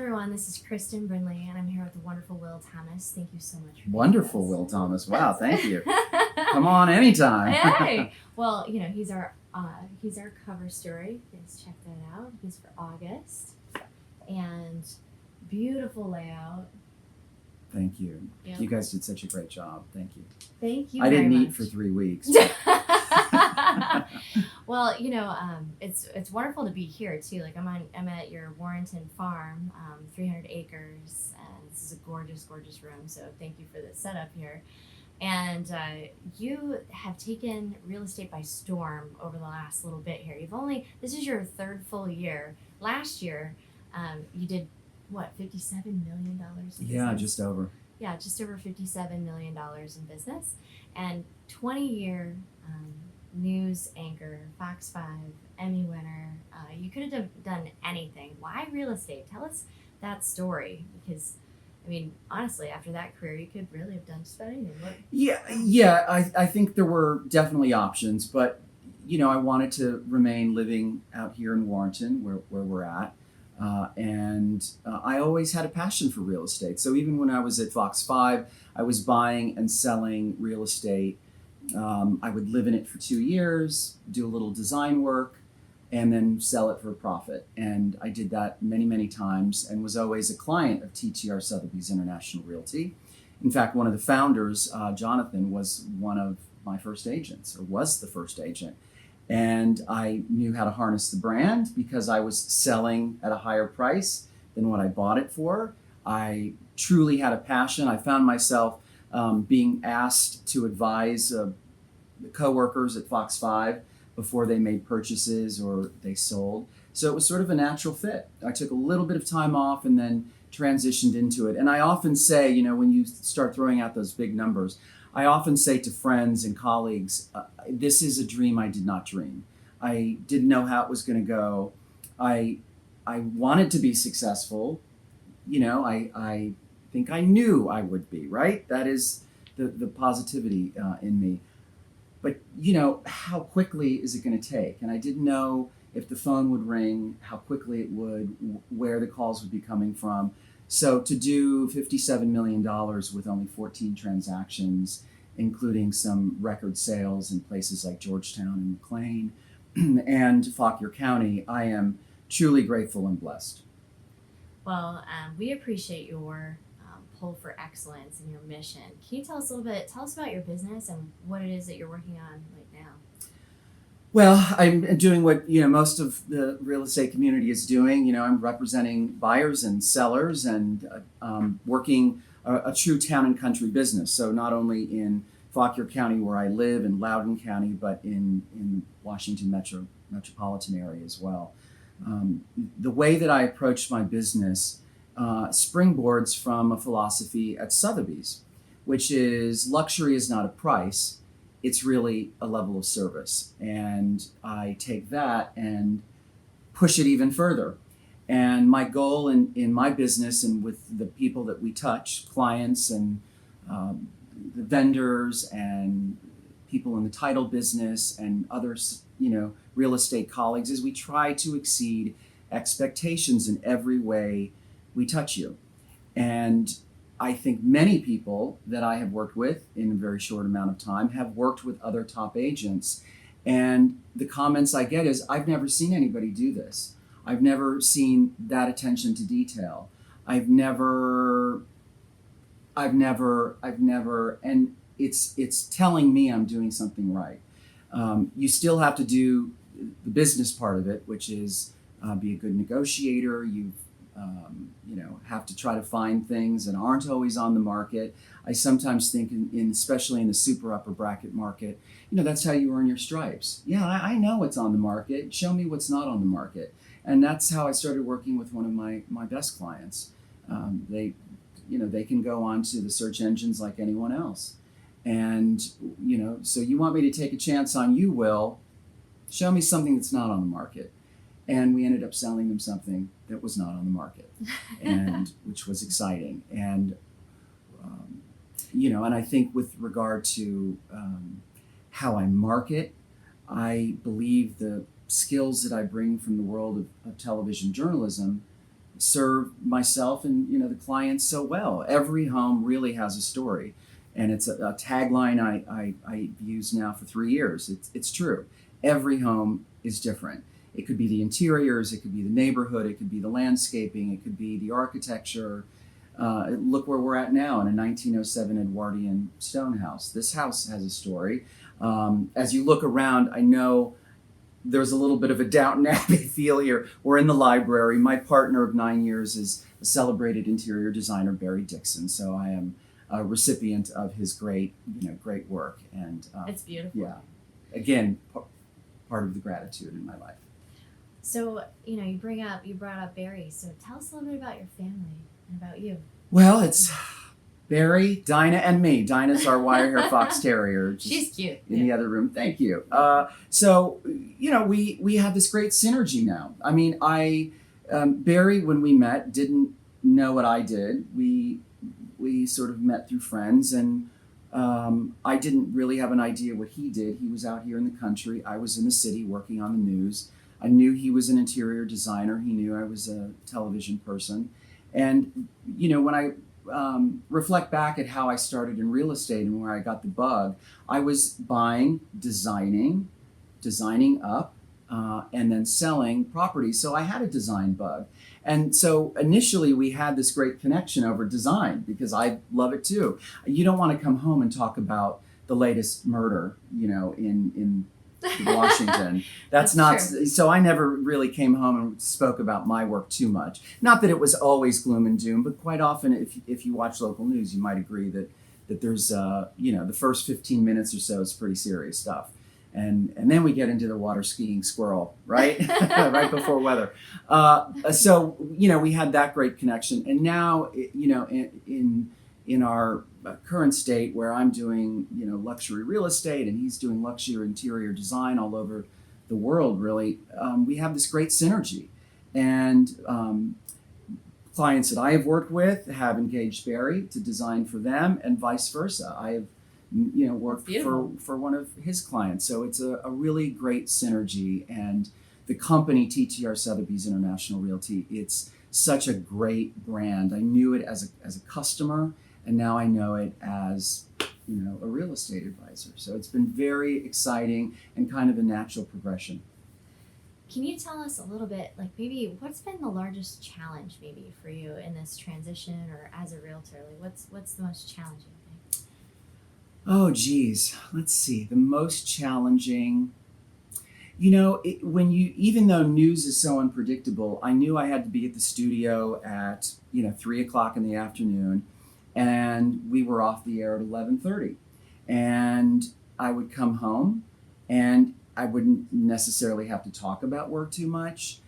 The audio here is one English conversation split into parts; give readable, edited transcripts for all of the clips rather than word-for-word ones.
everyone, this is Kristen Brindley, and I'm here with the wonderful Will Thomas. Thank you so much for Wonderful, being with us. Will Thomas. Wow, thank you. Come on anytime. Hey, well, he's our cover story. Please check that out. He's for August, and beautiful layout. Thank you. Yeah. You guys did such a great job. Thank you. Thank you. I very didn't eat much. for 3 weeks. Well, it's wonderful to be here too. Like I'm at your Warrenton farm, 300 acres, and this is a gorgeous, gorgeous room. So thank you for the setup here. And you have taken real estate by storm over the last little bit here. This is your third full year. Last year, you did what, $57 million in business? Yeah, just over. Yeah, just over $57 million in business, and 20-year news anchor, Fox 5, Emmy winner. You could have done anything. Why real estate? Tell us that story, because, honestly, after that career, you could really have done just about anything. Yeah. I think there were definitely options, but I wanted to remain living out here in Warrenton, where we're at. And I always had a passion for real estate. So even when I was at Fox 5, I was buying and selling real estate. I would live in it for 2 years, do a little design work, and then sell it for a profit. And I did that many, many times and was always a client of TTR Sotheby's International Realty. In fact, one of the founders, Jonathan, was one of my first agents, or was the first agent. And I knew how to harness the brand because I was selling at a higher price than what I bought it for. I truly had a passion. I found myself being asked to advise the coworkers at Fox 5 before they made purchases or they sold. So it was sort of a natural fit. I took a little bit of time off and then transitioned into it. And I often say, when you start throwing out those big numbers, I often say to friends and colleagues, this is a dream I did not dream. I didn't know how it was going to go. I wanted to be successful. I think I knew I would be, right? That is the positivity in me. But, how quickly is it going to take? And I didn't know if the phone would ring, how quickly it would, where the calls would be coming from. So to do $57 million with only 14 transactions, including some record sales in places like Georgetown and McLean and Fauquier County, I am truly grateful and blessed. Well, we appreciate your pull for excellence and your mission. Can you tell us about your business and what it is that you're working on right now? Well, I'm doing what most of the real estate community is doing. I'm representing buyers and sellers and working a true town and country business. So not only in Fauquier County where I live, in Loudoun County, but in Washington metropolitan area as well. The way that I approach my business springboards from a philosophy at Sotheby's, which is luxury is not a price. It's really a level of service. And I take that and push it even further. And my goal in my business and with the people that we touch, clients and the vendors and people in the title business and others, real estate colleagues, is we try to exceed expectations in every way we touch you. And I think many people that I have worked with in a very short amount of time have worked with other top agents. And the comments I get is, I've never seen anybody do this. I've never seen that attention to detail. I've never, and it's telling me I'm doing something right. You still have to do the business part of it, which is be a good negotiator. You have to try to find things that aren't always on the market. I sometimes think, especially in the super upper bracket market, that's how you earn your stripes. Yeah, I know what's on the market. Show me what's not on the market. And that's how I started working with one of my best clients. They can go on to the search engines like anyone else. And, so you want me to take a chance on you, Will? Show me something that's not on the market. And we ended up selling them something that was not on the market, and which was exciting. And, and I think with regard to how I market, I believe the skills that I bring from the world of television journalism serve myself and the clients so well. Every home really has a story, and it's a tagline I've used now for 3 years. It's true. Every home is different. It could be the interiors, it could be the neighborhood, it could be the landscaping, it could be the architecture. Look where we're at now in a 1907 Edwardian stone house. This house has a story. As you look around, I know there's a little bit of a Downton Abbey feel here. We're in the library. My partner of 9 years is a celebrated interior designer, Barry Dixon. So I am a recipient of his great work. And It's beautiful. yeah, again, part of the gratitude in my life. So, you brought up Barry. So tell us a little bit about your family and about you. Well, it's Barry, Dinah, and me. Dinah's our wire hair fox terrier. just She's cute. in the other room. Thank you. So we have this great synergy now. I mean, Barry, when we met, didn't know what I did. We sort of met through friends, and I didn't really have an idea what he did. He was out here in the country. I was in the city working on the news. I knew he was an interior designer. He knew I was a television person. And, when I reflect back at how I started in real estate and where I got the bug, I was buying, designing up, and then selling properties. So I had a design bug. And so initially we had this great connection over design because I love it too. You don't want to come home and talk about the latest murder, in Washington. That's not true. so I never really came home and spoke about my work too much. Not that it was always gloom and doom, but quite often if you watch local news, you might agree that there's the first 15 minutes or so is pretty serious stuff. And then we get into the water skiing squirrel, right? Right before weather. So we had that great connection. And now in our current state where I'm doing luxury real estate and he's doing luxury interior design all over the world, really, we have this great synergy. And clients that I have worked with have engaged Barry to design for them, and vice versa. I have worked for one of his clients. So it's a really great synergy. And the company TTR Sotheby's International Realty, it's such a great brand. I knew it as a customer, and now I know it as a real estate advisor. So it's been very exciting and kind of a natural progression. Can you tell us a little bit, like maybe what's been the largest challenge maybe for you in this transition or as a realtor? Like what's the most challenging thing? Oh, geez. Let's see. The most challenging, even though news is so unpredictable, I knew I had to be at the studio at 3:00 in the afternoon, and we were off the air at 11:30, and I would come home, and I wouldn't necessarily have to talk about work too much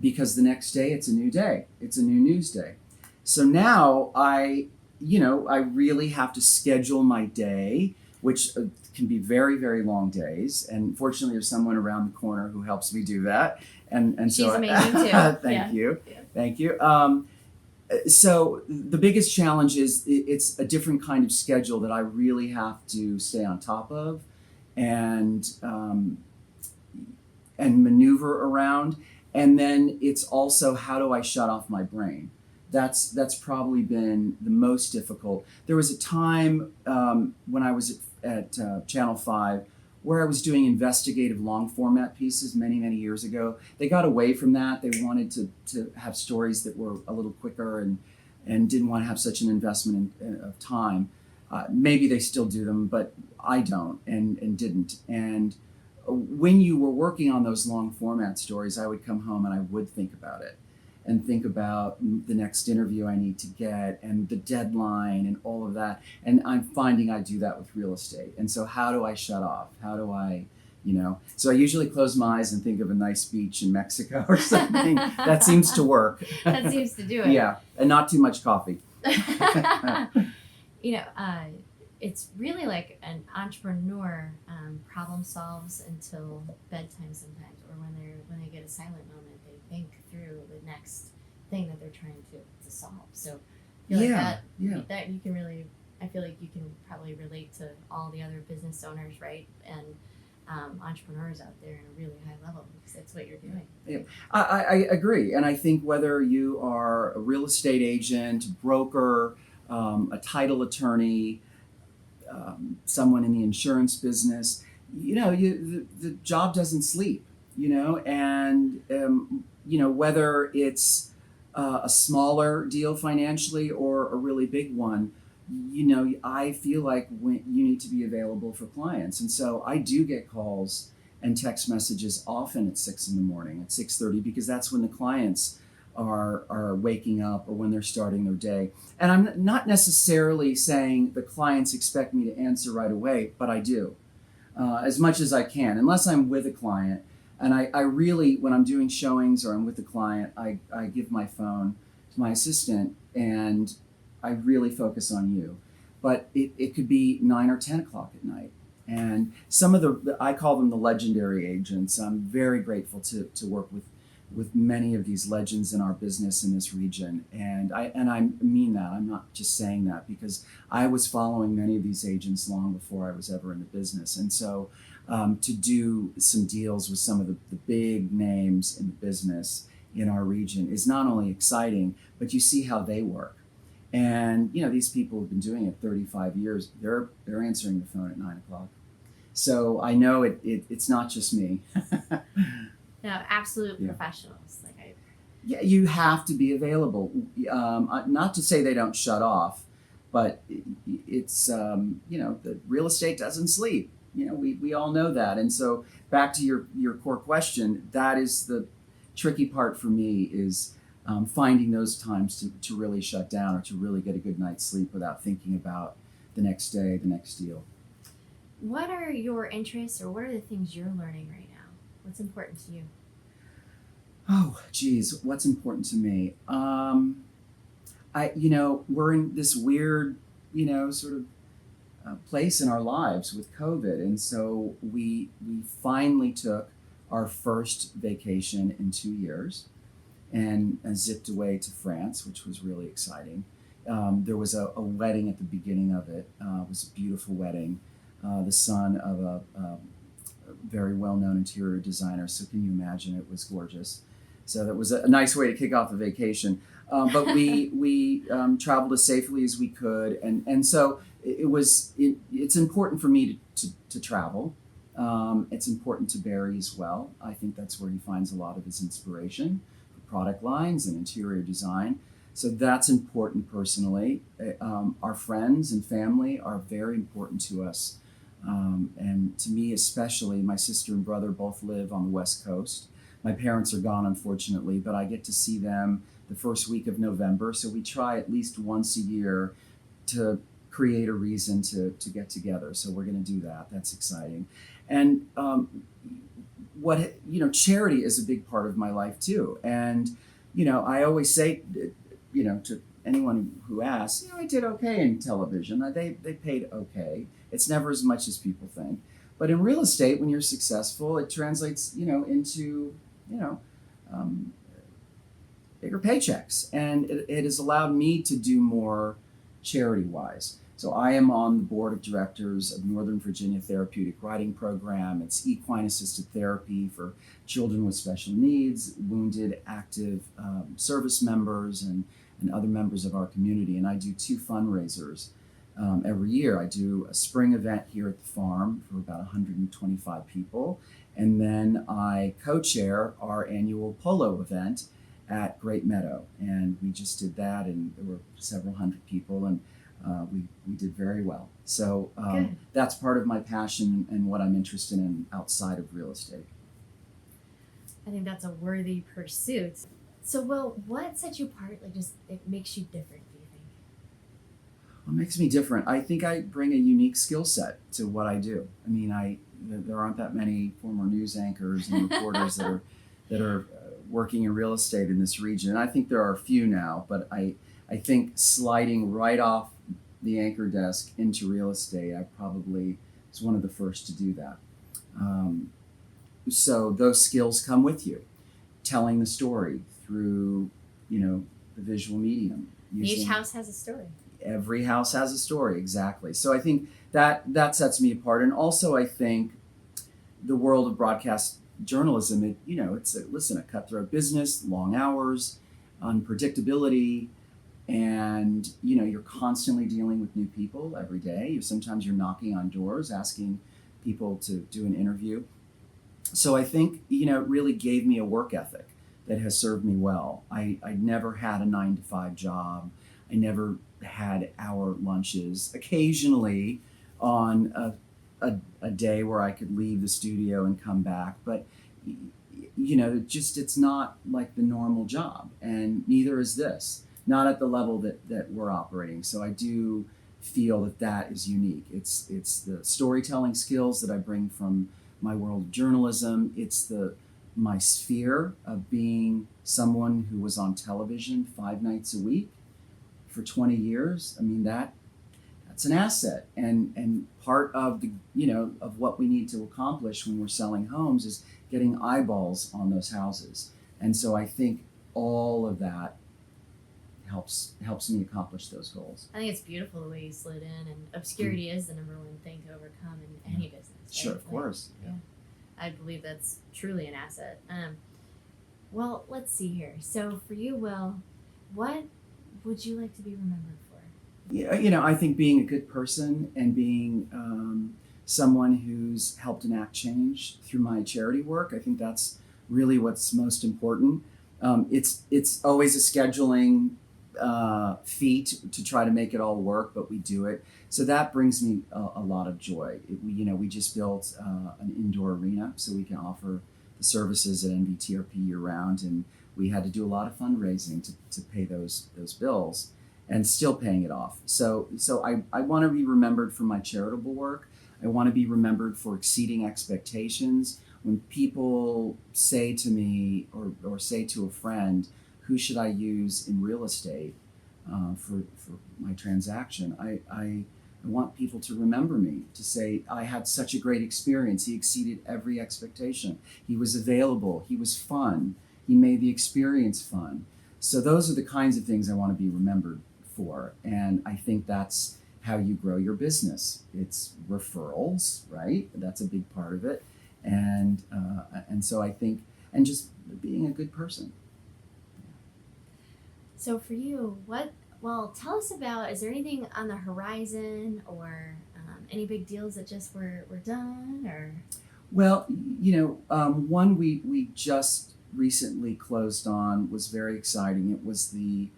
because the next day it's a new day. It's a new news day. So now I really have to schedule my day, which can be very, very long days. And fortunately, there's someone around the corner who helps me do that. And She's so amazing too. Thank you. Yeah. Thank you. So the biggest challenge is it's a different kind of schedule that I really have to stay on top of and maneuver around. And then it's also, how do I shut off my brain? That's probably been the most difficult. There was a time when I was at Channel 5 where I was doing investigative long format pieces many, many years ago. They got away from that. They wanted to have stories that were a little quicker and didn't want to have such an investment of time. Maybe they still do them, but I don't and didn't. And when you were working on those long format stories, I would come home and I would think about it and think about the next interview I need to get and the deadline and all of that. And I'm finding I do that with real estate. And so how do I shut off? How do I, so I usually close my eyes and think of a nice beach in Mexico or something. That seems to work. That seems to do it. Yeah, and not too much coffee. It's really like an entrepreneur problem solves until bedtime sometimes, or when they get a silent moment, they think through the next thing that they're trying to solve. So I feel like that you can really, I feel like you can probably relate to all the other business owners, right? And entrepreneurs out there in a really high level because that's what you're doing. Yeah. I agree. And I think whether you are a real estate agent, broker, a title attorney, someone in the insurance business, the job doesn't sleep, and, whether it's a smaller deal financially or a really big one, I feel like when you need to be available for clients. And so I do get calls and text messages often at 6 in the morning, at 6:30, because that's when the clients are waking up or when they're starting their day. And I'm not necessarily saying the clients expect me to answer right away, but I do, as much as I can, unless I'm with a client. And I really, when I'm doing showings or I'm with a client, I give my phone to my assistant and I really focus on you. But it could be 9 or 10 o'clock at night. And some of I call them the legendary agents. I'm very grateful to work with many of these legends in our business in this region. And I mean that. I'm not just saying that because I was following many of these agents long before I was ever in the business. And so to do some deals with some of the big names in the business in our region is not only exciting, but you see how they work. And these people have been doing it 35 years. They're answering the phone at 9 o'clock. So I know it's not just me. No, absolute professionals. Yeah, you have to be available. Not to say they don't shut off, but it's the real estate doesn't sleep. We all know that. And so back to your core question, that is the tricky part for me is finding those times to really shut down or to really get a good night's sleep without thinking about the next day, the next deal. What are your interests or what are the things you're learning right now? What's important to you? Oh, geez, what's important to me? We're in this weird, sort of place in our lives with COVID. And so we finally took our first vacation in 2 years and zipped away to France, which was really exciting. There was a wedding at the beginning of it. It was a beautiful wedding. The son of a very well-known interior designer. So can you imagine? It was gorgeous. So that was a nice way to kick off the vacation. But we traveled as safely as we could. And so it's important for me to travel. It's important to Barry as well. I think that's where he finds a lot of his inspiration for product lines and interior design. So that's important personally. Our friends and family are very important to us. And to me especially, my sister and brother both live on the West Coast. My parents are gone, unfortunately, but I get to see them the first week of November. So we try at least once a year to create a reason to get together. So we're going to do that. That's exciting. And charity is a big part of my life too. And I always say, to anyone who asks, I did okay in television. They paid okay. It's never as much as people think. But in real estate, when you're successful, it translates, into, bigger paychecks. And it has allowed me to do more charity-wise. So I am on the board of directors of Northern Virginia Therapeutic Riding Program. It's equine-assisted therapy for children with special needs, wounded active service members, and other members of our community. And I do 2 fundraisers every year. I do a spring event here at the farm for about 125 people. And then I co-chair our annual polo event at Great Meadow. And we just did that, and there were several hundred people, and we did very well. So that's part of my passion and what I'm interested in outside of real estate. I think that's a worthy pursuit. So, Will, what sets you apart? It makes you different, do you think? What makes me different? I think I bring a unique skill set to what I do. I mean, there aren't that many former news anchors and reporters that are working in real estate in this region. And I think there are a few now, but I think sliding right off the anchor desk into real estate, I probably was one of the first to do that. So those skills come with you. Telling the story through, the visual medium. Each house has a story. Every house has a story, exactly. So I think that sets me apart. And also I think, the world of broadcast journalism, it's a cutthroat business, long hours, unpredictability, and you're constantly dealing with new people every day. Sometimes you're knocking on doors asking people to do an interview. So I think it really gave me a work ethic that has served me well. I never had a 9-to-5 job. I never had hour lunches. Occasionally on a day where I could leave the studio and come back, but it's not like the normal job, and neither is this. Not at the level that we're operating. So I do feel that is unique. It's the storytelling skills that I bring from my world of journalism. It's my sphere of being someone who was on television 5 nights a week for 20 years. I mean, that's an asset, and part of of what we need to accomplish when we're selling homes is getting eyeballs on those houses. And so I think all of that helps me accomplish those goals. I think it's beautiful the way you slid in, and obscurity is the number one thing to overcome in any business. Right? Sure, of course. Yeah. I believe that's truly an asset. Well, let's see here. So for you, Will, what would you like to be remembered for? Yeah, I think being a good person and being someone who's helped enact change through my charity work. I think that's really what's most important. It's always a scheduling feat to try to make it all work, but we do it. So that brings me a lot of joy. We just built an indoor arena so we can offer the services at NVTRP year round, and we had to do a lot of fundraising to pay those bills, and still paying it off. So I want to be remembered for my charitable work. I want to be remembered for exceeding expectations. When people say to me or say to a friend, who should I use in real estate for my transaction, I want people to remember me, to say, I had such a great experience. He exceeded every expectation. He was available. He was fun. He made the experience fun. So those are the kinds of things I want to be remembered for. And I think that's how you grow your business. It's referrals, right? That's a big part of it. And so I think, and just being a good person. So for you, tell us about, is there anything on the horizon, or any big deals that just were done, or? Well, one we just recently closed on was very exciting. It was the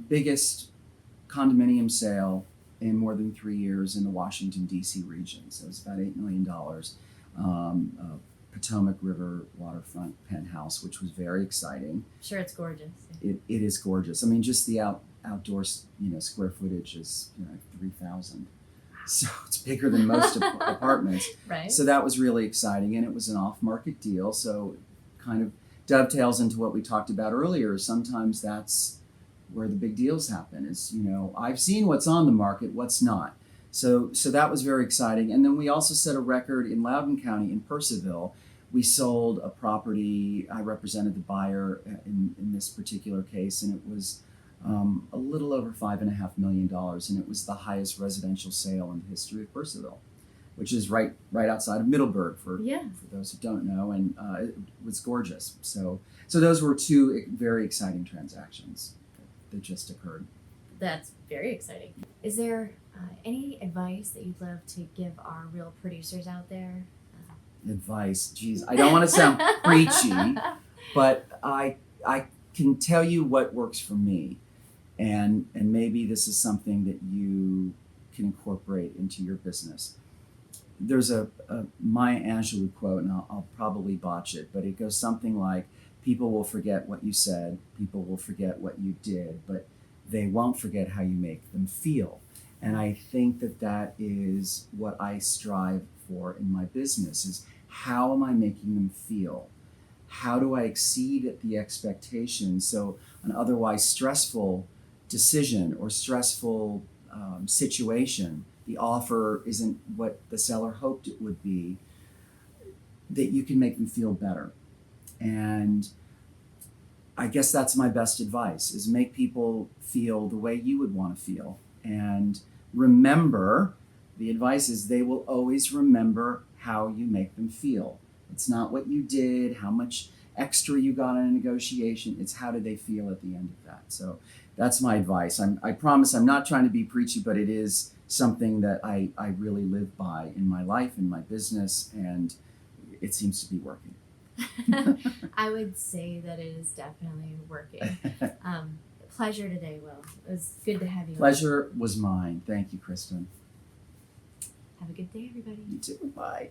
biggest condominium sale in more than 3 years in the Washington, D.C. region. So it's about $8 million. Potomac River waterfront penthouse, which was very exciting. Sure, it's gorgeous. It is gorgeous. I mean, just the outdoor square footage is 3,000. So it's bigger than most apartments. Right. So that was really exciting, and it was an off-market deal. So it kind of dovetails into what we talked about earlier. Sometimes that's where the big deals happen. Is I've seen what's on the market, what's not. So that was very exciting. And then we also set a record in Loudoun County in Purcellville. We sold a property. I represented the buyer in this particular case, and it was a little over $5.5 million, and it was the highest residential sale in the history of Purcellville, which is right outside of Middleburg for those who don't know, and it was gorgeous. So those were two very exciting transactions that just occurred. That's very exciting. Is there any advice that you'd love to give our real producers out there? Advice, geez, I don't want to sound preachy, but I can tell you what works for me, and maybe this is something that you can incorporate into your business. There's a Maya Angelou quote, and I'll probably botch it, but it goes something like, people will forget what you said, people will forget what you did, but they won't forget how you make them feel. And I think that is what I strive for in my business, is how am I making them feel? How do I exceed the expectations so an otherwise stressful decision or stressful situation, the offer isn't what the seller hoped it would be, that you can make them feel better. And I guess that's my best advice, is make people feel the way you would want to feel. And remember, the advice is they will always remember how you make them feel. It's not what you did, how much extra you got in a negotiation. It's how do they feel at the end of that. So that's my advice. I promise I'm not trying to be preachy, but it is something that I really live by in my life, in my business, and it seems to be working. I would say that it is definitely working. Pleasure today, Will. It was good to have you. Pleasure was mine. Thank you, Kristen. Have a good day, everybody. You too. Bye.